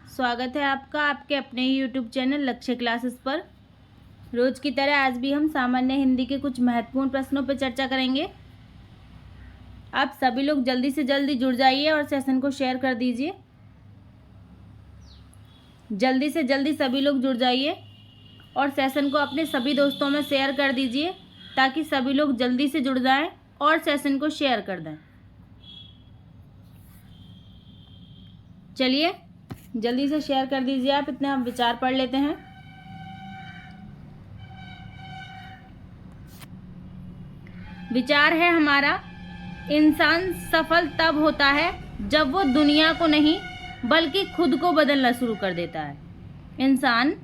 स्वागत है आपका आपके अपने ही यूट्यूब चैनल लक्ष्य क्लासेस पर। रोज की तरह आज भी हम सामान्य हिंदी के कुछ महत्वपूर्ण प्रश्नों पर चर्चा करेंगे। आप सभी लोग जल्दी से जल्दी जुड़ जाइए और सेशन को शेयर कर दीजिए। जल्दी से जल्दी सभी लोग जुड़ जाइए और सेशन को अपने सभी दोस्तों में शेयर कर दीजिए ताकि सभी लोग जल्दी से जुड़ जाएं और सेशन को शेयर कर दें। चलिए जल्दी से शेयर कर दीजिए आप, इतने हम विचार पढ़ लेते हैं। विचार है हमारा, इंसान सफल तब होता है जब वो दुनिया को नहीं बल्कि खुद को बदलना शुरू कर देता है। इंसान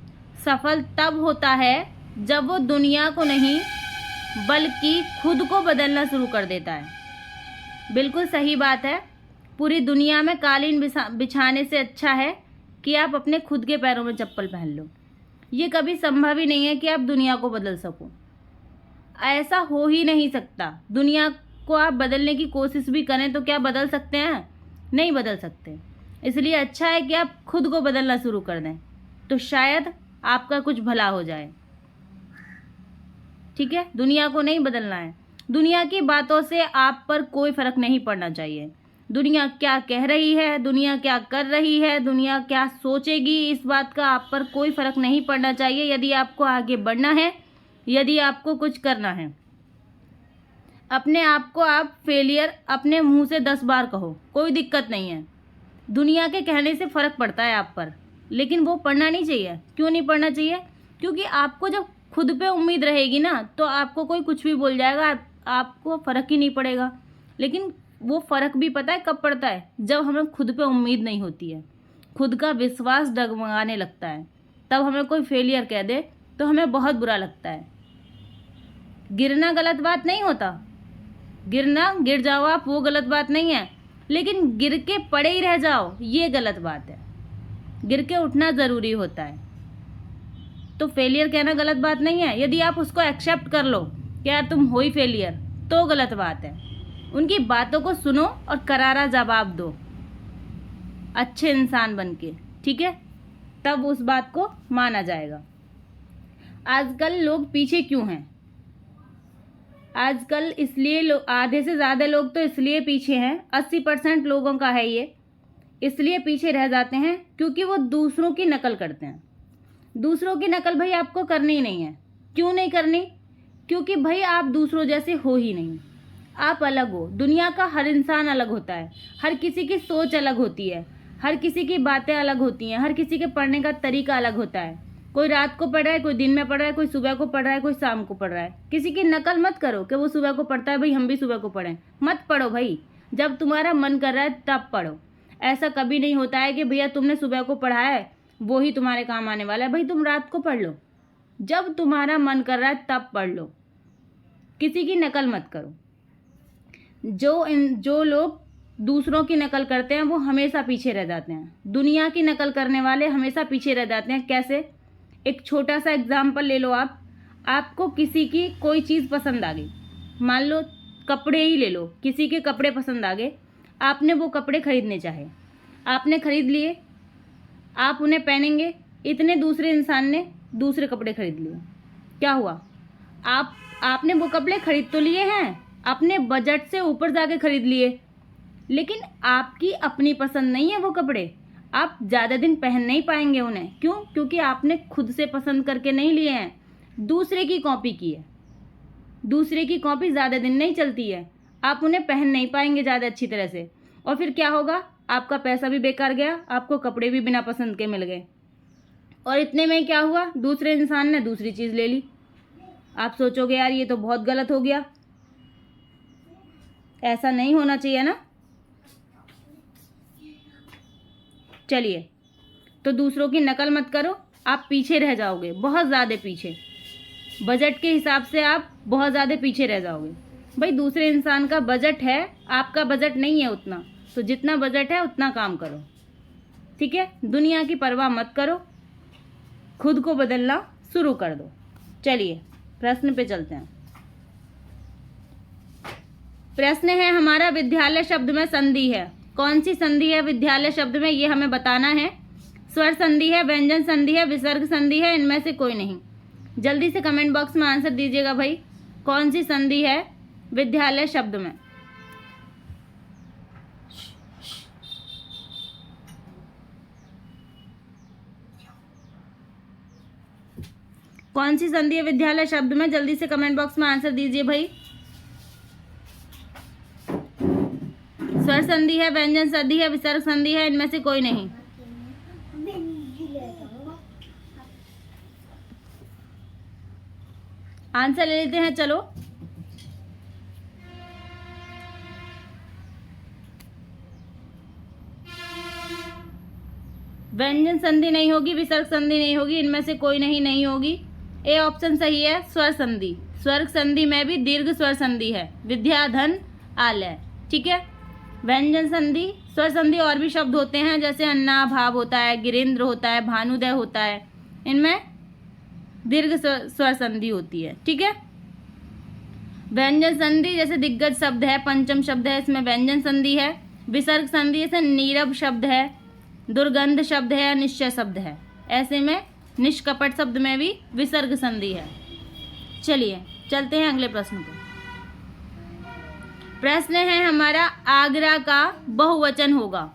सफल तब होता है जब वो दुनिया को नहीं बल्कि खुद को बदलना शुरू कर देता है। बिल्कुल सही बात है। पूरी दुनिया में कालीन बिछाने से अच्छा है कि आप अपने खुद के पैरों में चप्पल पहन लो। ये कभी संभव ही नहीं है कि आप दुनिया को बदल सको। ऐसा हो ही नहीं सकता। दुनिया को आप बदलने की कोशिश भी करें तो क्या बदल सकते हैं? नहीं बदल सकते। इसलिए अच्छा है कि आप खुद को बदलना शुरू कर दें, तो शायद आपका कुछ भला हो जाए। ठीक है, दुनिया को नहीं बदलना है। दुनिया की बातों से आप पर कोई फर्क नहीं पड़ना चाहिए। दुनिया क्या कह रही है, दुनिया क्या कर रही है, दुनिया क्या सोचेगी, इस बात का आप पर कोई फर्क नहीं पड़ना चाहिए। यदि आपको आगे बढ़ना है, यदि आपको कुछ करना है, अपने आप को आप फेलियर अपने मुंह से 10 बार कहो, कोई दिक्कत नहीं है। दुनिया के कहने से फ़र्क पड़ता है आप पर, लेकिन वो पड़ना नहीं चाहिए। क्यों नहीं पड़ना चाहिए? क्योंकि आपको जब खुद पे उम्मीद रहेगी ना, तो आपको कोई कुछ भी बोल जाएगा, आपको फ़र्क ही नहीं पड़ेगा। लेकिन वो फ़र्क भी पता है कब पड़ता है? जब हमें खुद पे उम्मीद नहीं होती है, खुद का विश्वास डगमगाने लगता है, तब हमें कोई फेलियर कह दे तो हमें बहुत बुरा लगता है। गिरना गलत बात नहीं होता, गिरना, गिर जाओ आप, वो गलत बात नहीं है। लेकिन गिर के पड़े ही रह जाओ, ये गलत बात है। गिर के उठना ज़रूरी होता है। तो फेलियर कहना गलत बात नहीं है। यदि आप उसको एक्सेप्ट कर लो कि यार तुम हो ही फेलियर, तो गलत बात है। उनकी बातों को सुनो और करारा जवाब दो अच्छे इंसान बन के, ठीक है? तब उस बात को माना जाएगा। आजकल लोग पीछे क्यों हैं? आजकल इसलिए आधे से ज़्यादा लोग तो इसलिए पीछे हैं, 80% लोगों का है ये। इसलिए पीछे रह जाते हैं क्योंकि वो दूसरों की नकल करते हैं। दूसरों की नकल भाई आपको करनी ही नहीं है। क्यों नहीं करनी? क्योंकि भाई आप दूसरों जैसे हो ही नहीं। आप अलग हो। दुनिया का हर इंसान अलग होता है। हर किसी की सोच अलग होती है, हर किसी की बातें अलग होती हैं, हर किसी के पढ़ने का तरीका अलग होता है। कोई रात को पढ़ रहा है, कोई दिन में पढ़ रहा है, कोई सुबह को पढ़ रहा है, कोई शाम को पढ़ रहा है। किसी की नकल मत करो कि वो सुबह को पढ़ता है, भाई हम भी सुबह को पढ़ें। मत पढ़ो भाई। जब तुम्हारा मन कर रहा है तब पढ़ो। ऐसा कभी नहीं होता है कि भैया तुमने सुबह को पढ़ा है वो ही तुम्हारे काम आने वाला है। भाई तुम रात को पढ़ लो, जब तुम्हारा मन कर रहा है तब पढ़ लो। किसी की नकल मत करो। जो लोग दूसरों की नकल करते हैं वो हमेशा पीछे रह जाते हैं। दुनिया की नकल करने वाले हमेशा पीछे रह जाते हैं। कैसे? एक छोटा सा एग्जाम्पल ले लो आप। आपको किसी की कोई चीज़ पसंद आ गई, मान लो कपड़े ही ले लो, किसी के कपड़े पसंद आ गए, आपने वो कपड़े खरीदने चाहे, आपने खरीद लिए, आप उन्हें पहनेंगे। इतने दूसरे इंसान ने दूसरे कपड़े खरीद लिए, क्या हुआ? आपने वो कपड़े खरीद तो लिए हैं, अपने बजट से ऊपर जाके खरीद लिए, लेकिन आपकी अपनी पसंद नहीं है वो कपड़े। आप ज़्यादा दिन पहन नहीं पाएंगे उन्हें। क्यों? क्योंकि आपने खुद से पसंद करके नहीं लिए हैं, दूसरे की कॉपी की है। दूसरे की कॉपी ज़्यादा दिन नहीं चलती है, आप उन्हें पहन नहीं पाएंगे ज़्यादा अच्छी तरह से। और फिर क्या होगा? आपका पैसा भी बेकार गया, आपको कपड़े भी बिना पसंद के मिल गए। और इतने में क्या हुआ? दूसरे इंसान ने दूसरी चीज़ ले ली। आप सोचोगे यार ये तो बहुत गलत हो गया। ऐसा नहीं होना चाहिए ना। चलिए, तो दूसरों की नकल मत करो, आप पीछे रह जाओगे, बहुत ज़्यादा पीछे। बजट के हिसाब से आप बहुत ज़्यादा पीछे रह जाओगे। भाई दूसरे इंसान का बजट है, आपका बजट नहीं है उतना, तो जितना बजट है उतना काम करो, ठीक है? दुनिया की परवाह मत करो, खुद को बदलना शुरू कर दो। चलिए प्रश्न पे चलते हैं। प्रश्न है हमारा, विद्यालय शब्द में संधि है। कौन सी संधि है विद्यालय शब्द में, ये हमें बताना है। स्वर संधि है, व्यंजन संधि है, विसर्ग संधि है, इनमें से कोई नहीं। जल्दी से कमेंट बॉक्स में आंसर दीजिएगा भाई, कौन सी संधि है विद्यालय शब्द में। कौन सी संधि है विद्यालय शब्द में, जल्दी से कमेंट बॉक्स में आंसर दीजिए भाई। स्वर संधि है, व्यंजन संधि है, विसर्ग संधि है, इनमें से कोई नहीं। आंसर ले लेते हैं, चलो। व्यंजन संधि नहीं होगी, विसर्ग संधि नहीं होगी, इनमें से कोई नहीं होगी। ए ऑप्शन सही है, स्वर संधि। स्वर्ग संधि में भी दीर्घ स्वर संधि है, विद्या धन आलय, ठीक है। व्यंजन संधि, स्वर संधि और भी शब्द होते हैं, जैसे अन्ना भाव होता है, गिरेंद्र होता है, भानुदय होता है, इनमें दीर्घ स्वर संधि होती है, ठीक है। व्यंजन संधि जैसे दिग्गज शब्द है, पंचम शब्द है, इसमें व्यंजन संधि है। विसर्ग संधि जैसे नीरव शब्द है, दुर्गंध शब्द है, निश्चय शब्द है, ऐसे में निष्कपट शब्द में भी विसर्ग संधि है। चलिए चलते हैं अगले प्रश्न पर। प्रश्न है हमारा, आगरा का बहुवचन होगा।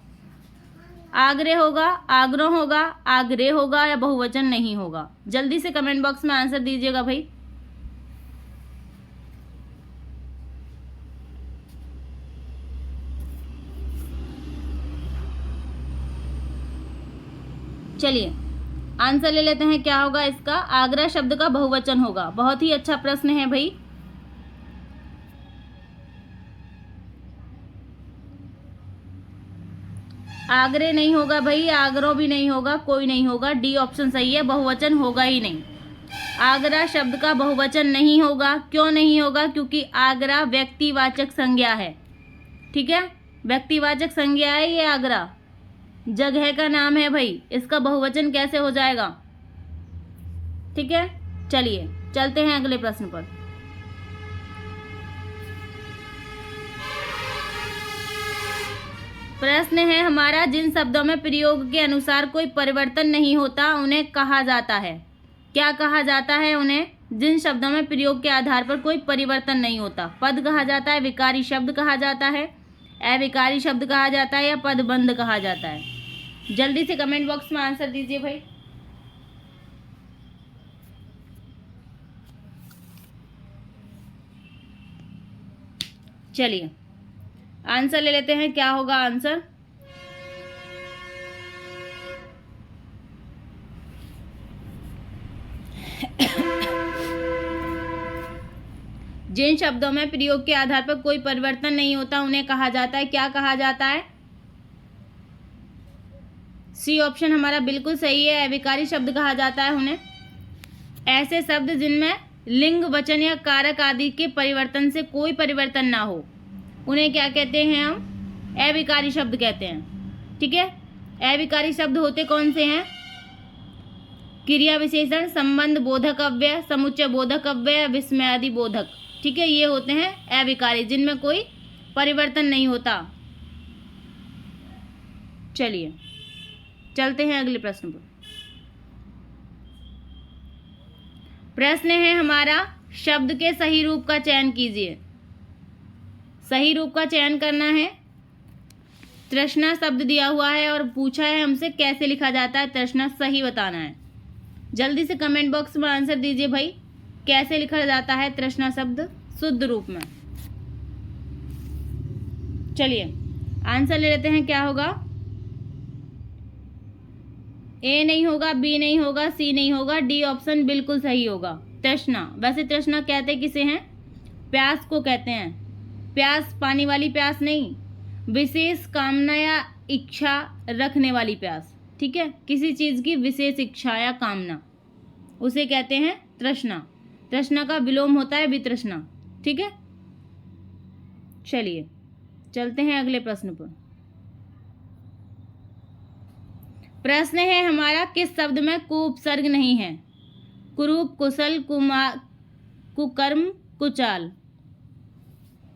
आगरे होगा, आग्रह होगा, आगरे होगा या बहुवचन नहीं होगा। जल्दी से कमेंट बॉक्स में आंसर दीजिएगा भाई। चलिए आंसर ले लेते हैं, क्या होगा इसका। आगरा शब्द का बहुवचन होगा। बहुत ही अच्छा प्रश्न है भाई। आगरे नहीं होगा भाई, आगरों भी नहीं होगा, कोई नहीं होगा। डी ऑप्शन सही है, बहुवचन होगा ही नहीं। आगरा शब्द का बहुवचन नहीं होगा। क्यों नहीं होगा? क्योंकि आगरा व्यक्तिवाचक संज्ञा है, ठीक है। व्यक्तिवाचक संज्ञा है ये आगरा, जगह का नाम है भाई, इसका बहुवचन कैसे हो जाएगा, ठीक है। चलिए चलते हैं अगले प्रश्न पर। प्रश्न है हमारा, जिन शब्दों में प्रयोग के अनुसार कोई परिवर्तन नहीं होता उन्हें कहा जाता है। क्या कहा जाता है उन्हें? जिन शब्दों में प्रयोग के आधार पर कोई परिवर्तन नहीं होता। पद कहा जाता है, विकारी शब्द कहा जाता है, अविकारी शब्द कहा जाता है या पदबंध कहा जाता है। जल्दी से कमेंट बॉक्स में आंसर दीजिए भाई। चलिए आंसर ले लेते हैं, क्या होगा आंसर। जिन शब्दों में प्रयोग के आधार पर कोई परिवर्तन नहीं होता उन्हें कहा जाता है। क्या कहा जाता है? सी ऑप्शन हमारा बिल्कुल सही है, अविकारी शब्द कहा जाता है उन्हें। ऐसे शब्द जिनमें लिंग, वचन या कारक आदि के परिवर्तन से कोई परिवर्तन ना हो उन्हें क्या कहते हैं? हम अविकारी शब्द कहते हैं, ठीक है। अविकारी शब्द होते कौन से हैं? क्रिया विशेषण, संबंध बोधक अव्यय, समुच्चय बोधक अव्यय, विस्मयादि बोधक, ठीक है। ये होते हैं अविकारी, जिनमें कोई परिवर्तन नहीं होता। चलिए चलते हैं अगले प्रश्न पर। प्रश्न है हमारा, शब्द के सही रूप का चयन कीजिए। सही रूप का चयन करना है। तृष्णा शब्द दिया हुआ है और पूछा है हमसे कैसे लिखा जाता है तृष्णा, सही बताना है। जल्दी से कमेंट बॉक्स में आंसर दीजिए भाई, कैसे लिखा जाता है तृष्णा शब्द शुद्ध रूप में। चलिए आंसर ले लेते हैं, क्या होगा। ए नहीं होगा, बी नहीं होगा, सी नहीं होगा, डी ऑप्शन बिल्कुल सही होगा। तृष्णा, वैसे तृष्णा कहते किसे हैं? प्यास को कहते हैं। प्यास पानी वाली प्यास नहीं, विशेष कामना या इच्छा रखने वाली प्यास, ठीक है। किसी चीज़ की विशेष इच्छा या कामना, उसे कहते हैं तृष्णा। तृष्णा का विलोम होता है वितृष्णा, ठीक है। चलिए चलते हैं अगले प्रश्न पर। प्रश्न है हमारा, किस शब्द में कुउपसर्ग नहीं है? कुरूप, कुशल, कुकर्म, कुचाल,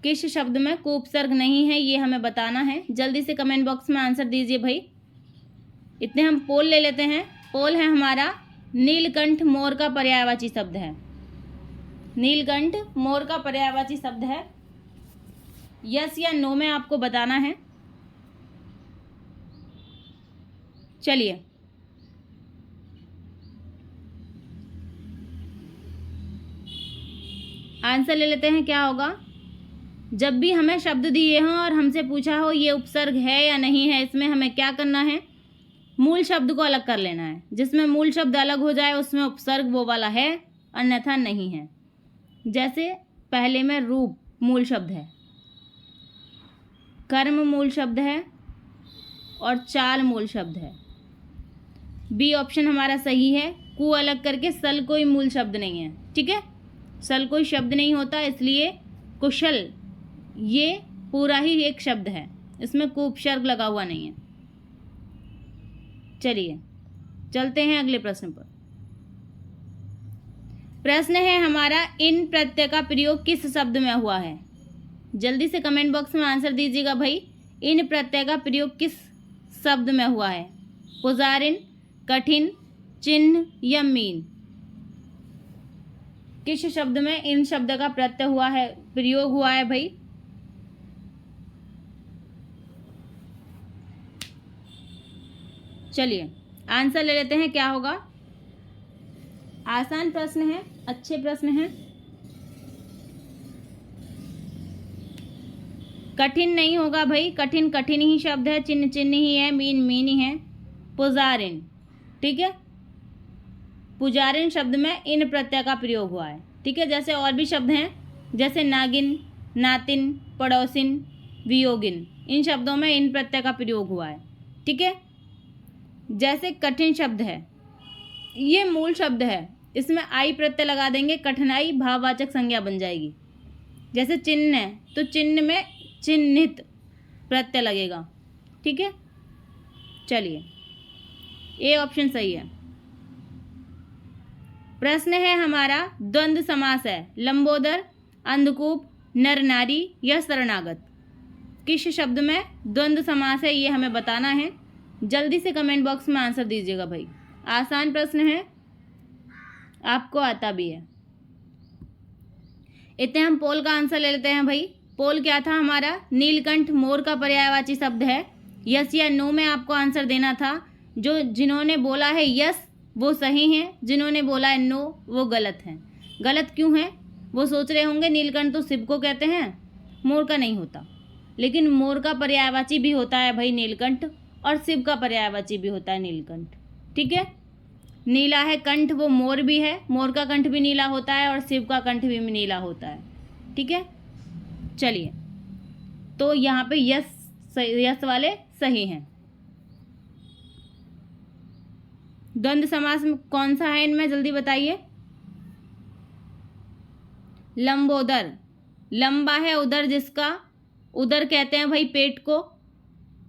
किस शब्द में कुउपसर्ग नहीं है ये हमें बताना है। जल्दी से कमेंट बॉक्स में आंसर दीजिए भाई। इतने हम पोल ले लेते हैं। पोल है हमारा नीलकंठ मोर का पर्यायवाची शब्द है। नीलकंठ मोर का पर्यायवाची शब्द है। यस या नो में आपको बताना है। चलिए आंसर ले लेते हैं। क्या होगा? जब भी हमें शब्द दिए हों और हमसे पूछा हो ये उपसर्ग है या नहीं है, इसमें हमें क्या करना है? मूल शब्द को अलग कर लेना है। जिसमें मूल शब्द अलग हो जाए उसमें उपसर्ग वो वाला है, अन्यथा नहीं है। जैसे पहले में रूप मूल शब्द है, कर्म मूल शब्द है और चाल मूल शब्द है। बी ऑप्शन हमारा सही है। कु अलग करके सल कोई मूल शब्द नहीं है। ठीक है, सल कोई शब्द नहीं होता, इसलिए कुशल ये पूरा ही एक शब्द है, इसमें कोई उपसर्ग लगा हुआ नहीं है। चलिए चलते हैं अगले प्रश्न पर। प्रश्न है हमारा, इन प्रत्यय का प्रयोग किस शब्द में हुआ है? जल्दी से कमेंट बॉक्स में आंसर दीजिएगा भाई। इन प्रत्यय का प्रयोग किस शब्द में हुआ है? पुजारिन, कठिन, चिन्ह या मीन? किस शब्द में इन शब्द का प्रत्यय हुआ है, प्रयोग हुआ है भाई? चलिए आंसर ले लेते हैं। क्या होगा? आसान प्रश्न है, अच्छे प्रश्न हैं। कठिन नहीं होगा भाई, कठिन कठिन ही शब्द है, चिन्ह चिन्ह ही है, मीन मीन ही है। पुजारिन, ठीक है, पुजारिन शब्द में इन प्रत्यय का प्रयोग हुआ है। ठीक है, जैसे और भी शब्द हैं, जैसे नागिन, नातिन, पड़ोसिन, वियोगिन, इन शब्दों में इन प्रत्यय का प्रयोग हुआ है। ठीक है, जैसे कठिन शब्द है, ये मूल शब्द है, इसमें आई प्रत्यय लगा देंगे, कठिनाई भाववाचक संज्ञा बन जाएगी। जैसे चिन्ह है तो चिन्ह में चिन्हित प्रत्यय लगेगा। ठीक है, चलिए ए ऑप्शन सही है। प्रश्न है हमारा, द्वंद्व समास है, लंबोदर, अंधकूप, नर नारी या शरणागत? किस शब्द में द्वंद्व समास है ये हमें बताना है। जल्दी से कमेंट बॉक्स में आंसर दीजिएगा भाई। आसान प्रश्न है, आपको आता भी है। इतने हम पोल का आंसर ले लेते हैं भाई। पोल क्या था हमारा? नीलकंठ मोर का पर्यायवाची शब्द है। यस या नो में आपको आंसर देना था। जिन्होंने बोला है यस वो सही है, जिन्होंने बोला है नो वो गलत है। गलत क्यों है? वो सोच रहे होंगे नीलकंठ तो शिव को कहते हैं, मोर का नहीं होता। लेकिन मोर का पर्यायवाची भी होता है भाई नीलकंठ, और शिव का पर्यायवाची भी होता है नीलकंठ। ठीक है, नीला है कंठ, वो मोर भी है, मोर का कंठ भी नीला होता है और शिव का कंठ भी नीला होता है। ठीक है, चलिए तो यहाँ पे यस वाले सही हैं। द्वंद्व समास में कौन सा है इनमें, जल्दी बताइए। लंबोदर, लंबा है उदर जिसका, उदर कहते हैं भाई पेट को,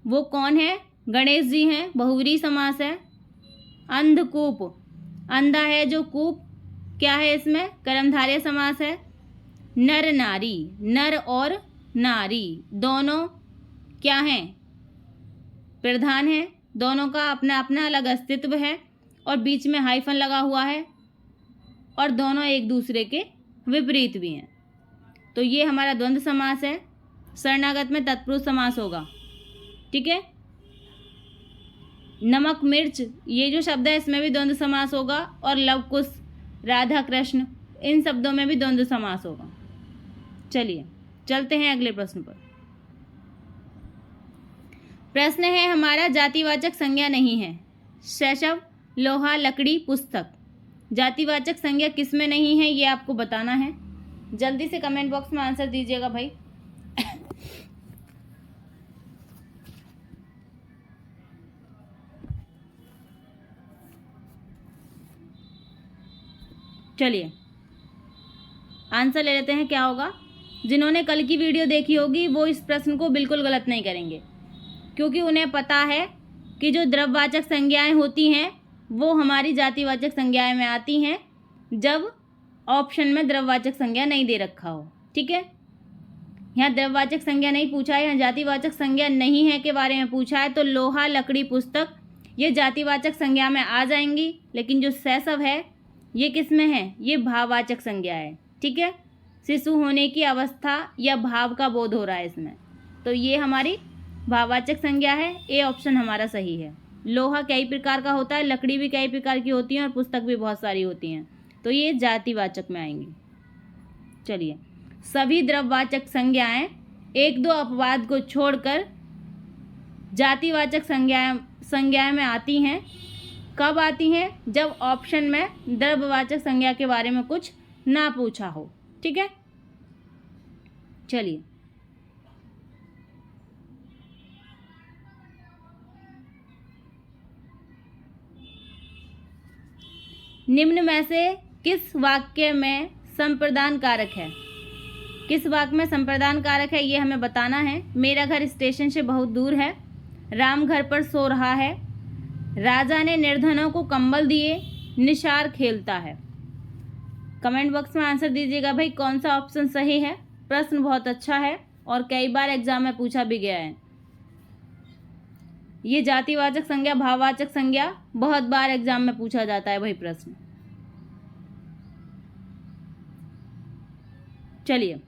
वो कौन है? गणेश जी हैं, बहुव्रीहि समास है। अंधकूप, अंधा है जो कूप, क्या है इसमें? कर्मधारय समास है। नर नारी, नर और नारी दोनों क्या हैं? प्रधान है, दोनों का अपना अपना अलग अस्तित्व है और बीच में हाइफन लगा हुआ है और दोनों एक दूसरे के विपरीत भी हैं। तो ये हमारा द्वंद्व समास है। शरणागत में तत्पुरुष समास होगा। ठीक है, नमक मिर्च ये जो शब्द है इसमें भी द्वंद्व समास होगा, और लव कुश, राधा कृष्ण, इन शब्दों में भी द्वंद्व समास होगा। चलिए चलते हैं अगले प्रश्न पर। प्रश्न है हमारा, जातिवाचक संज्ञा नहीं है। शैशव, लोहा, लकड़ी, पुस्तक, जातिवाचक संज्ञा किस में नहीं है ये आपको बताना है। जल्दी से कमेंट बॉक्स में आंसर दीजिएगा भाई। चलिए आंसर ले लेते हैं। क्या होगा? जिन्होंने कल की वीडियो देखी होगी वो इस प्रश्न को बिल्कुल गलत नहीं करेंगे, क्योंकि उन्हें पता है कि जो द्रव्यवाचक संज्ञाएं होती हैं वो हमारी जातिवाचक संज्ञाएं में आती हैं जब ऑप्शन में द्रव्यवाचक संज्ञा नहीं दे रखा हो। ठीक है, यहाँ द्रव्यवाचक संज्ञा नहीं पूछा है, यहाँ जातिवाचक संज्ञा नहीं है के बारे में पूछा है। तो लोहा, लकड़ी, पुस्तक ये जातिवाचक संज्ञा में आ जाएंगी, लेकिन जो शैशव है ये किस में है, ये भाववाचक संज्ञा है। ठीक है, शिशु होने की अवस्था या भाव का बोध हो रहा है इसमें, तो ये हमारी भाववाचक संज्ञा है। ए ऑप्शन हमारा सही है। लोहा कई प्रकार का होता है, लकड़ी भी कई प्रकार की होती हैं और पुस्तक भी बहुत सारी होती हैं, तो ये जातिवाचक में आएंगी। चलिए, सभी द्रव्यवाचक संज्ञाएं एक दो अपवाद को छोड़कर जातिवाचक संज्ञाएं में आती हैं। कब आती हैं? जब ऑप्शन में द्रव्यवाचक संज्ञा के बारे में कुछ ना पूछा हो। ठीक है, चलिए, निम्न में से किस वाक्य में संप्रदान कारक है? किस वाक्य में संप्रदान कारक है ये हमें बताना है। मेरा घर स्टेशन से बहुत दूर है, राम घर पर सो रहा है, राजा ने निर्धनों को कंबल दिए, निशार खेलता है। कमेंट बॉक्स में आंसर दीजिएगा भाई, कौन सा ऑप्शन सही है। प्रश्न बहुत अच्छा है और कई बार एग्जाम में पूछा भी गया है। ये जातिवाचक संज्ञा, भाववाचक संज्ञा बहुत बार एग्जाम में पूछा जाता है भाई प्रश्न। चलिए,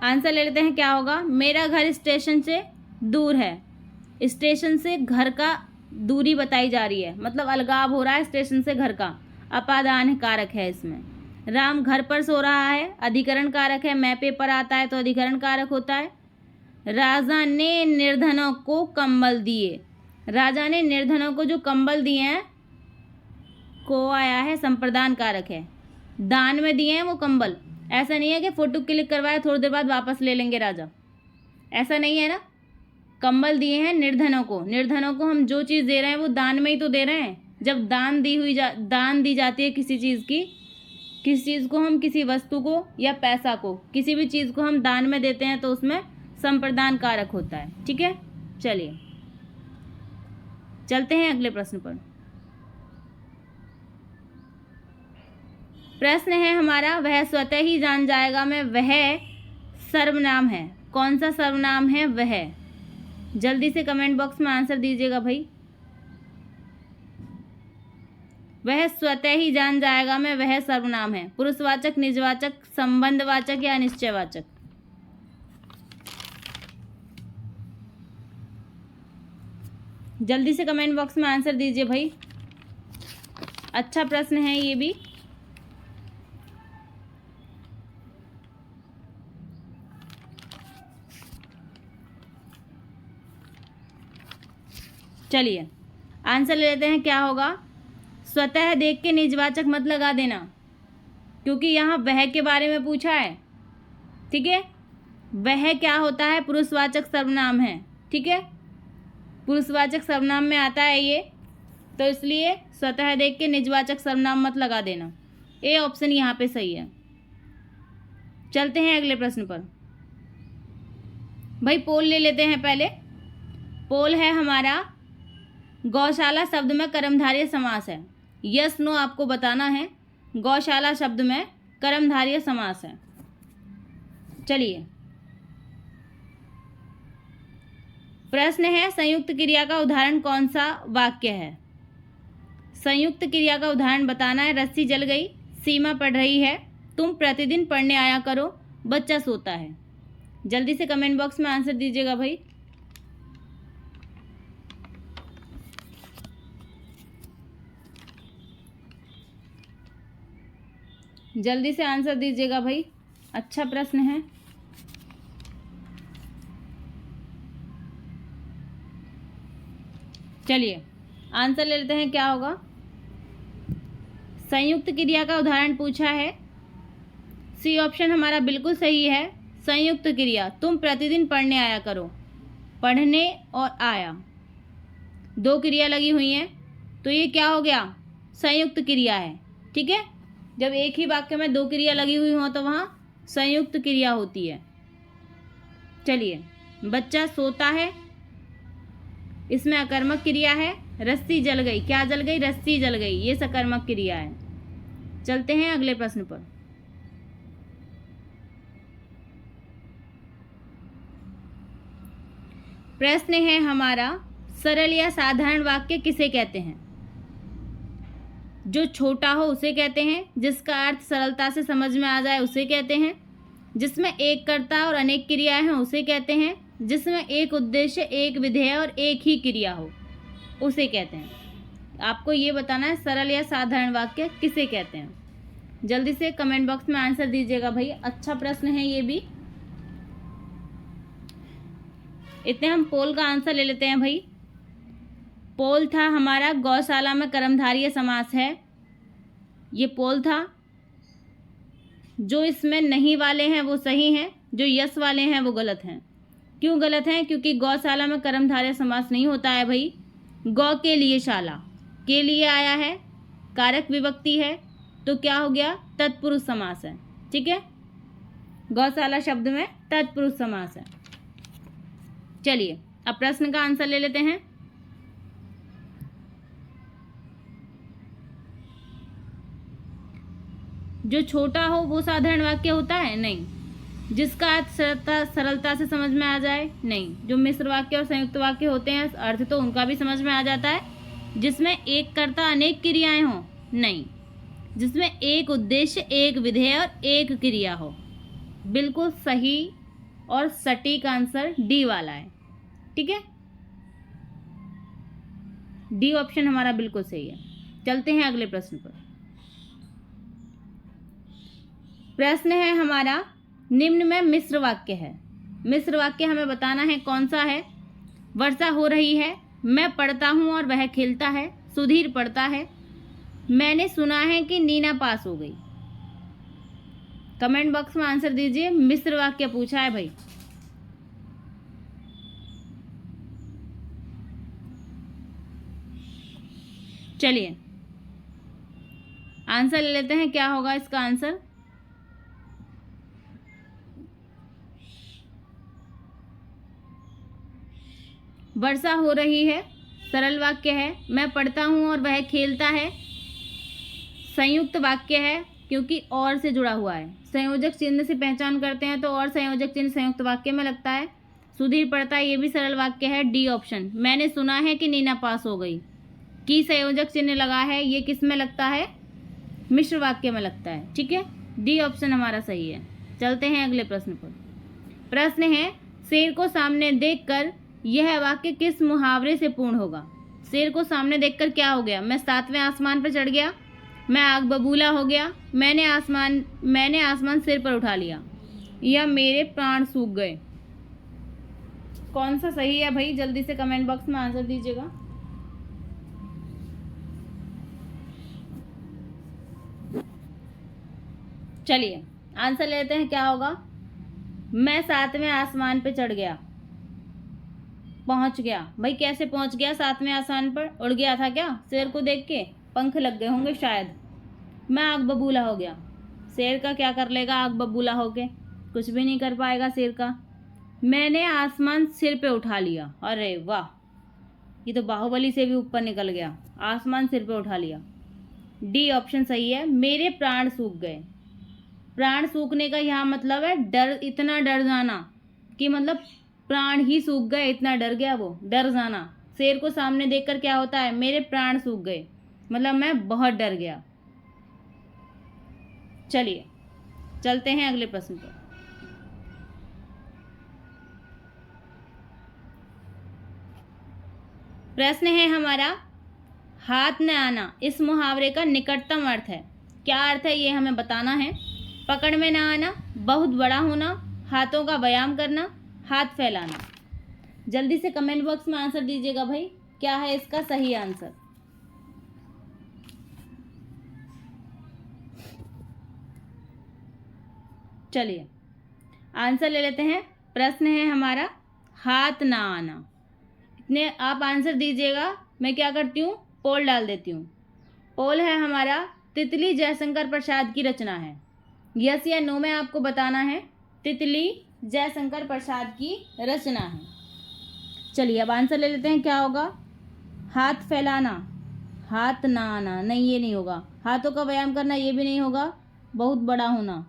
आंसर ले लेते हैं, क्या होगा। मेरा घर स्टेशन से दूर है, स्टेशन से घर का दूरी बताई जा रही है, मतलब अलगाव हो रहा है स्टेशन से घर का, अपादान कारक है इसमें। राम घर पर सो रहा है, अधिकरण कारक है, मैं पेपर आता है तो अधिकरण कारक होता है। राजा ने निर्धनों को कंबल दिए, राजा ने निर्धनों को जो कंबल दिए हैं को आया है, संप्रदान कारक है, दान में दिए हैं वो कंबल। ऐसा नहीं है कि फोटो क्लिक करवाया थोड़ी देर बाद वापस ले लेंगे राजा, ऐसा नहीं है ना। कंबल दिए हैं निर्धनों को, निर्धनों को हम जो चीज़ दे रहे हैं वो दान में ही तो दे रहे हैं। जब दान दी जाती है किसी चीज़ की, किसी चीज़ को हम, किसी वस्तु को या पैसा को, किसी भी चीज़ को हम दान में देते हैं तो उसमें संप्रदान कारक होता है। ठीक है, चलिए चलते हैं अगले प्रश्न पर। प्रश्न है हमारा, वह स्वतः ही जान जाएगा में वह सर्वनाम है। कौन सा सर्वनाम है वह? जल्दी से कमेंट बॉक्स में आंसर दीजिएगा भाई। वह स्वतः ही जान जाएगा में वह सर्वनाम है, पुरुषवाचक, निजवाचक, संबंधवाचक या निश्चयवाचक? जल्दी से कमेंट बॉक्स में आंसर दीजिए भाई, अच्छा प्रश्न है ये भी। चलिए आंसर ले लेते हैं, क्या होगा। स्वतः देख के निजवाचक मत लगा देना, क्योंकि यहाँ वह के बारे में पूछा है। ठीक है, वह क्या होता है, पुरुषवाचक सर्वनाम है। ठीक है, पुरुषवाचक सर्वनाम में आता है ये, तो इसलिए स्वतः देख के निजवाचक सर्वनाम मत लगा देना। ए ऑप्शन यहाँ पे सही है। चलते हैं अगले प्रश्न पर भाई। पोल ले लेते हैं पहले। पोल है हमारा, गौशाला शब्द में कर्मधारय समास है। यस नो आपको बताना है, गौशाला शब्द में कर्मधारय समास है। चलिए, प्रश्न है, संयुक्त क्रिया का उदाहरण कौन सा वाक्य है। संयुक्त क्रिया का उदाहरण बताना है। रस्सी जल गई, सीमा पढ़ रही है, तुम प्रतिदिन पढ़ने आया करो, बच्चा सोता है। जल्दी से कमेंट बॉक्स में आंसर दीजिएगा भाई। जल्दी से आंसर दीजिएगा भाई, अच्छा प्रश्न है। चलिए आंसर ले लेते हैं, क्या होगा। संयुक्त क्रिया का उदाहरण पूछा है, सी ऑप्शन हमारा बिल्कुल सही है। संयुक्त क्रिया, तुम प्रतिदिन पढ़ने आया करो, पढ़ने और आया दो क्रिया लगी हुई हैं, तो ये क्या हो गया, संयुक्त क्रिया है। ठीक है, जब एक ही वाक्य में दो क्रिया लगी हुई हो तो वहाँ संयुक्त क्रिया होती है। चलिए, बच्चा सोता है, इसमें अकर्मक क्रिया है। रस्सी जल गई, क्या जल गई, रस्सी जल गई, ये सकर्मक क्रिया है। चलते हैं अगले प्रश्न पर। प्रश्न है हमारा, सरल या साधारण वाक्य किसे कहते हैं? जो छोटा हो उसे कहते हैं, जिसका अर्थ सरलता से समझ में आ जाए उसे कहते हैं, जिसमें एक कर्ता और अनेक क्रियाएं हैं उसे कहते हैं, जिसमें एक उद्देश्य, एक विधेय और एक ही क्रिया हो उसे कहते हैं। आपको ये बताना है सरल या साधारण वाक्य किसे कहते हैं। जल्दी से कमेंट बॉक्स में आंसर दीजिएगा भाई, अच्छा प्रश्न है ये भी। इतने हम पोल का आंसर ले लेते हैं भाई। पोल था हमारा गौशाला में कर्मधारय समास है, ये पोल था। जो इसमें नहीं वाले हैं वो सही हैं, जो यस वाले हैं वो गलत हैं। क्यों गलत हैं? क्योंकि गौशाला में कर्मधारय समास नहीं होता है भाई। गौ के लिए शाला, के लिए आया है, कारक विभक्ति है, तो क्या हो गया? तत्पुरुष समास है। ठीक है, गौशाला शब्द में तत्पुरुष समास है। चलिए अब प्रश्न का आंसर ले लेते हैं। जो छोटा हो वो साधारण वाक्य होता है? नहीं। जिसका अर्थ सरलता से समझ में आ जाए? नहीं। जो मिश्र वाक्य और संयुक्त वाक्य होते हैं अर्थ तो उनका भी समझ में आ जाता है। जिसमें एक कर्ता अनेक क्रियाएं हों? नहीं। जिसमें एक उद्देश्य, एक विधेय और एक क्रिया हो। बिल्कुल सही और सटीक आंसर डी वाला है। ठीक है, डी ऑप्शन हमारा बिल्कुल सही है। चलते हैं अगले प्रश्न पर। प्रश्न है हमारा, निम्न में मिश्र वाक्य है। मिश्र वाक्य हमें बताना है कौन सा है। वर्षा हो रही है, मैं पढ़ता हूँ और वह खेलता है, सुधीर पढ़ता है, मैंने सुना है कि नीना पास हो गई। कमेंट बॉक्स में आंसर दीजिए। मिश्र वाक्य पूछा है भाई। चलिए आंसर ले लेते हैं, क्या होगा इसका आंसर। वर्षा हो रही है सरल वाक्य है, मैं पढ़ता हूँ और वह खेलता है संयुक्त वाक्य है क्योंकि और से जुड़ा हुआ है। संयोजक चिन्ह से पहचान करते हैं तो और संयोजक चिन्ह संयुक्त वाक्य में लगता है। सुधीर पढ़ता है, ये भी सरल वाक्य है, डी ऑप्शन। मैंने सुना है कि नीना पास हो गई, की संयोजक चिन्ह लगा है, ये किस में लगता है? मिश्र वाक्य में लगता है। ठीक है, डी ऑप्शन हमारा सही है। चलते हैं अगले प्रश्न पर। प्रश्न है, शेर को सामने देखकर यह वाक्य किस मुहावरे से पूर्ण होगा? शेर को सामने देखकर क्या हो गया? मैं 7वें आसमान पर चढ़ गया, मैं आग बबूला हो गया, मैंने आसमान सिर पर उठा लिया, या मेरे प्राण सूख गए। कौन सा सही है भाई? जल्दी से कमेंट बॉक्स में आंसर दीजिएगा। चलिए आंसर लेते हैं, क्या होगा। मैं 7वें आसमान पे चढ़ गया, पहुंच गया। भाई कैसे पहुंच गया 7वें आसमान पर? उड़ गया था क्या? शेर को देख के पंख लग गए होंगे शायद। मैं आग बबूला हो गया, शेर का क्या कर लेगा आग बबूला होके? कुछ भी नहीं कर पाएगा शेर का। मैंने आसमान सिर पे उठा लिया, अरे वाह, ये तो बाहुबली से भी ऊपर निकल गया, आसमान सिर पे उठा लिया। डी ऑप्शन सही है। मेरे प्राण सूख गए, प्राण सूखने का यहाँ मतलब है डर, इतना डर जाना कि मतलब प्राण ही सूख गए, इतना डर गया वो, डर जाना। शेर को सामने देखकर क्या होता है? मेरे प्राण सूख गए, मतलब मैं बहुत डर गया। चलिए चलते हैं अगले प्रश्न पर। प्रश्न है हमारा, हाथ न आना इस मुहावरे का निकटतम अर्थ है। क्या अर्थ है ये हमें बताना है। पकड़ में ना आना, बहुत बड़ा होना, हाथों का व्यायाम करना, हाथ फैलाना। जल्दी से कमेंट बॉक्स में आंसर दीजिएगा भाई, क्या है इसका सही आंसर। चलिए आंसर ले लेते हैं। प्रश्न है हमारा, हाथ ना आना। इतने आप आंसर दीजिएगा, मैं क्या करती हूँ, पोल डाल देती हूँ। पोल है हमारा, तितली जयशंकर प्रसाद की रचना है। यस या नो में आपको बताना है। तितली जयशंकर प्रसाद की रचना है। चलिए अब आंसर ले लेते हैं, क्या होगा। हाथ फैलाना, हाथ ना आना, नहीं ये नहीं होगा। हाथों का व्यायाम करना, ये भी नहीं होगा। बहुत बड़ा होना,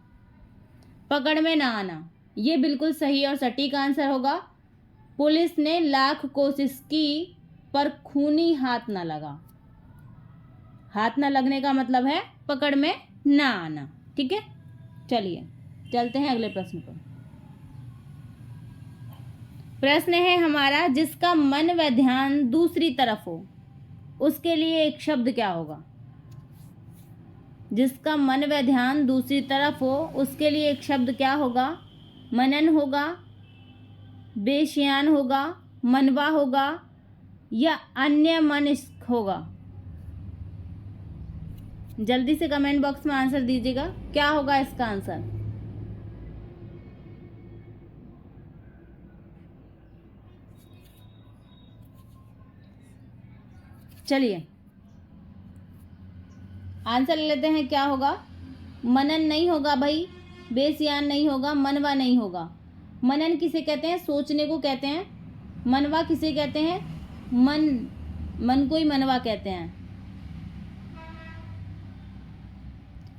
पकड़ में ना आना, ये बिल्कुल सही और सटीक आंसर होगा। पुलिस ने लाख कोशिश की पर खूनी हाथ न लगा। हाथ न लगने का मतलब है पकड़ में ना आना। ठीक है, चलिए चलते हैं अगले प्रश्न पर। प्रश्न है हमारा, जिसका मन व ध्यान दूसरी तरफ हो उसके लिए एक शब्द क्या होगा? जिसका मन व ध्यान दूसरी तरफ हो उसके लिए एक शब्द क्या होगा? मनन होगा, बेशियान होगा, मनवा होगा या अन्य मनिस्क होगा? जल्दी से कमेंट बॉक्स में आंसर दीजिएगा, क्या होगा इसका आंसर? चलिए आंसर ले लेते हैं, क्या होगा? मनन नहीं होगा भाई, बेसियान नहीं होगा, मनवा नहीं होगा। मनन किसे कहते हैं? सोचने को कहते हैं। मनवा किसे कहते हैं? मन को ही मनवा कहते हैं।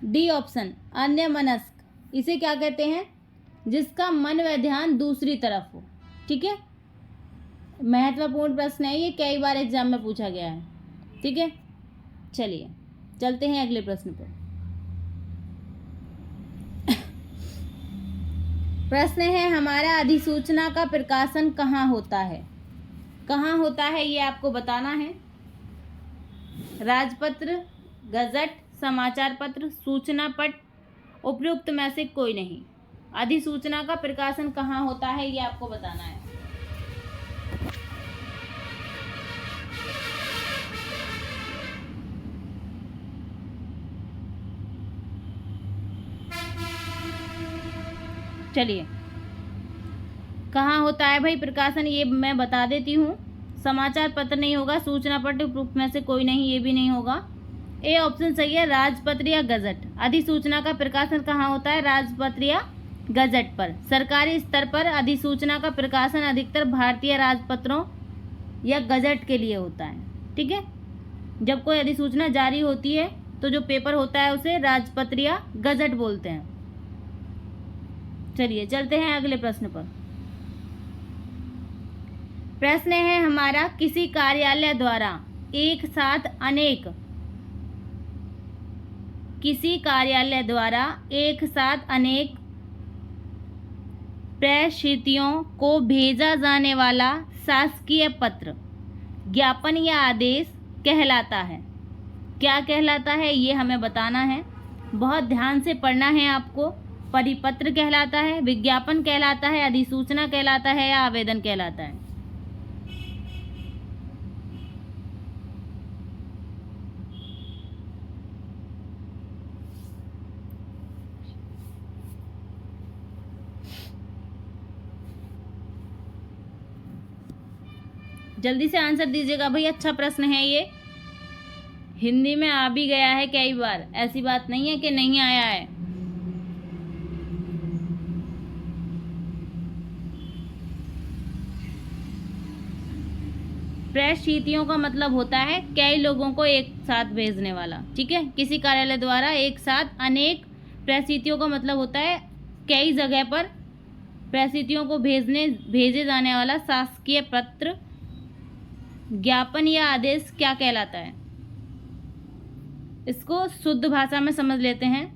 डी ऑप्शन, अन्य मनस्क, इसे क्या कहते हैं? जिसका मन व ध्यान दूसरी तरफ हो। ठीक है, महत्वपूर्ण प्रश्न है ये, कई बार एग्जाम में पूछा गया है। ठीक है, चलिए चलते हैं अगले प्रश्न पर। प्रश्न है हमारा, अधिसूचना का प्रकाशन कहाँ होता है? कहाँ होता है ये आपको बताना है। राजपत्र, गजट, समाचार पत्र, सूचना पट, उपयुक्त में से कोई नहीं। अधिसूचना का प्रकाशन कहाँ होता है ये आपको बताना है। चलिए, कहाँ होता है भाई प्रकाशन, ये मैं बता देती हूँ। समाचार पत्र नहीं होगा, सूचना पत्र उपयुक्त में से कोई नहीं, ये भी नहीं होगा। ए ऑप्शन सही है, राजपत्र या गजट। अधिसूचना का प्रकाशन कहाँ होता है? राजपत्र या गजट पर। सरकारी स्तर पर अधिसूचना का प्रकाशन अधिकतर भारतीय राजपत्रों या गजट के लिए होता है। ठीक है, जब कोई अधिसूचना जारी होती है तो जो पेपर होता है उसे राजपत्र या गजट बोलते हैं। चलिए चलते हैं अगले प्रश्न पर। प्रश्न है हमारा, किसी कार्यालय द्वारा एक साथ अनेक प्रेषितों को भेजा जाने वाला शासकीय पत्र ज्ञापन या आदेश कहलाता है? क्या कहलाता है ये हमें बताना है, बहुत ध्यान से पढ़ना है आपको। परिपत्र कहलाता है, विज्ञापन कहलाता है, अधिसूचना कहलाता है या आवेदन कहलाता है? जल्दी से आंसर दीजिएगा भाई, अच्छा प्रश्न है ये, हिंदी में आ भी गया है कई बार, ऐसी बात नहीं है कि नहीं आया है। प्रेषितों का मतलब होता है कई लोगों को एक साथ भेजने वाला। ठीक है, किसी कार्यालय द्वारा एक साथ अनेक प्रेषितों का मतलब होता है कई जगह पर प्रेषितों को भेजे जाने वाला शासकीय पत्र ज्ञापन या आदेश क्या कहलाता है? इसको शुद्ध भाषा में समझ लेते हैं,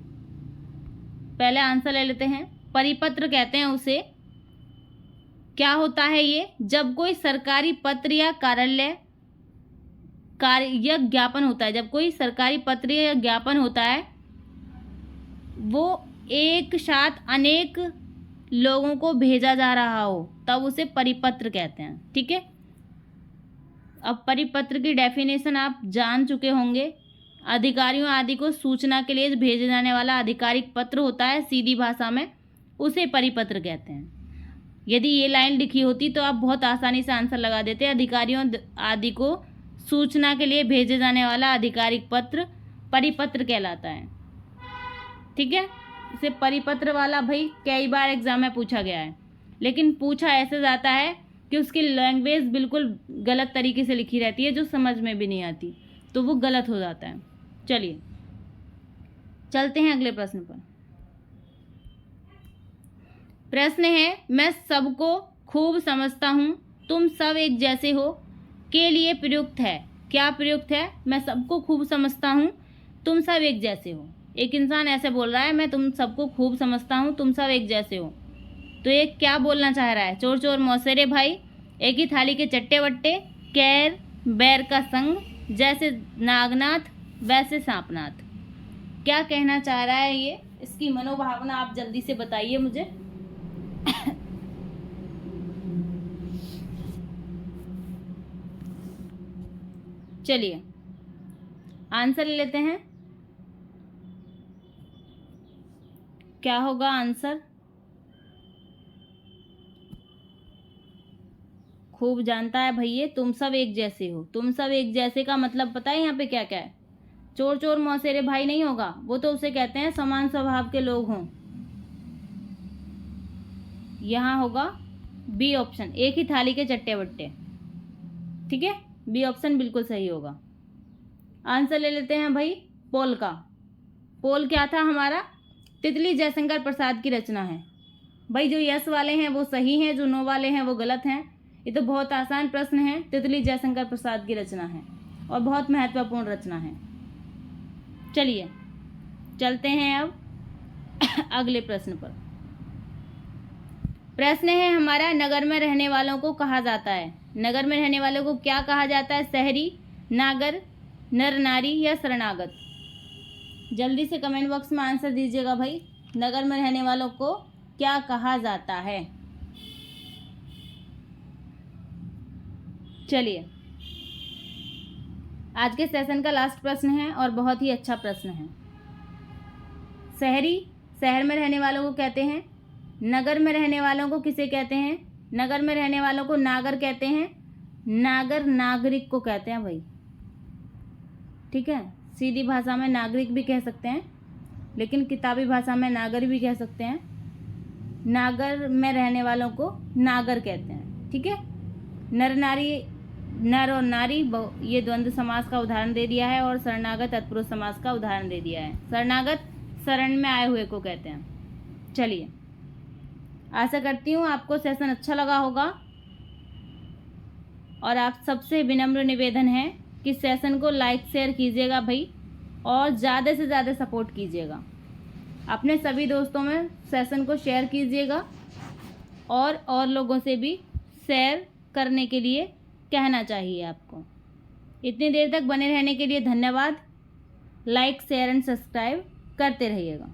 पहले आंसर ले लेते हैं। परिपत्र कहते हैं उसे। क्या होता है ये? जब कोई सरकारी पत्र या कार्य ज्ञापन होता है, जब कोई सरकारी पत्र या ज्ञापन होता है वो एक साथ अनेक लोगों को भेजा जा रहा हो तब उसे परिपत्र कहते हैं। ठीक है, अब परिपत्र की डेफिनेशन आप जान चुके होंगे। अधिकारियों आदि को सूचना के लिए भेजे जाने वाला आधिकारिक पत्र होता है, सीधी भाषा में उसे परिपत्र कहते हैं। यदि ये लाइन लिखी होती तो आप बहुत आसानी से आंसर लगा देते। अधिकारियों आदि को सूचना के लिए भेजे जाने वाला आधिकारिक पत्र परिपत्र कहलाता है। ठीक है, इसे परिपत्र वाला भाई कई बार एग्जाम में पूछा गया है, लेकिन पूछा ऐसे जाता है कि उसकी लैंग्वेज बिल्कुल गलत तरीके से लिखी रहती है, जो समझ में भी नहीं आती, तो वो गलत हो जाता है। चलिए चलते हैं अगले प्रश्न पर। प्रश्न है, मैं सबको खूब समझता हूँ, तुम सब एक जैसे हो, के लिए प्रयुक्त है। क्या प्रयुक्त है? मैं सबको खूब समझता हूँ, तुम सब एक जैसे हो। एक इंसान ऐसे बोल रहा है, मैं तुम सबको खूब समझता हूँ, तुम सब एक जैसे हो। तो ये क्या बोलना चाह रहा है? चोर चोर मौसेरे भाई, एक ही थाली के चट्टे वट्टे, कैर बैर का संग, जैसे नागनाथ वैसे सांपनाथ। क्या कहना चाह रहा है ये? इसकी मनोभावना आप जल्दी से बताइए मुझे। चलिए आंसर ले लेते हैं। क्या होगा आंसर? खूब जानता है भैया, तुम सब एक जैसे हो। तुम सब एक जैसे का मतलब पता है यहाँ पे क्या क्या है? चोर चोर मौसेरे भाई नहीं होगा, वो तो उसे कहते हैं समान स्वभाव के लोग हों। यहाँ होगा बी ऑप्शन, एक ही थाली के चट्टे बट्टे। ठीक है, बी ऑप्शन बिल्कुल सही होगा। आंसर ले लेते हैं भाई पोल का। पोल क्या था हमारा? तितली जयशंकर प्रसाद की रचना है। भाई जो यस वाले हैं वो सही हैं, जो नो वाले हैं वो गलत हैं। ये तो बहुत आसान प्रश्न है। तितली जयशंकर प्रसाद की रचना है और बहुत महत्वपूर्ण रचना है। चलिए चलते हैं अब अगले प्रश्न पर। प्रश्न है हमारा, नगर में रहने वालों को कहा जाता है। नगर में रहने वालों को क्या कहा जाता है? शहरी, नागर, नर नारी या शरणागत? जल्दी से कमेंट बॉक्स में आंसर दीजिएगा भाई। नगर में रहने वालों को क्या कहा जाता है? चलिए आज के सेशन का लास्ट प्रश्न है और बहुत ही अच्छा प्रश्न है। शहरी शहर में रहने वालों को कहते हैं। नगर में रहने वालों को किसे कहते हैं? नगर में रहने वालों को नागर कहते हैं। नागर नागरिक को कहते हैं भाई। ठीक है, सीधी भाषा में नागरिक भी कह सकते हैं, लेकिन किताबी भाषा में नागर भी कह सकते हैं। नागर में रहने वालों को नागर कहते हैं। ठीक है, नर नारी, नर और नारी ये द्वंद्व समास का उदाहरण दे दिया है और शरणागत तत्पुरुष समास का उदाहरण दे दिया है। शरणागत शरण में आए हुए को कहते हैं। चलिए आशा करती हूँ आपको सेशन अच्छा लगा होगा और आप सबसे विनम्र निवेदन है कि सेशन को लाइक शेयर कीजिएगा भाई और ज़्यादा से ज़्यादा सपोर्ट कीजिएगा। अपने सभी दोस्तों में सेशन को शेयर कीजिएगा और लोगों से भी शेयर करने के लिए कहना चाहिए आपको। इतनी देर तक बने रहने के लिए धन्यवाद। लाइक शेयर एंड सब्सक्राइब करते रहिएगा।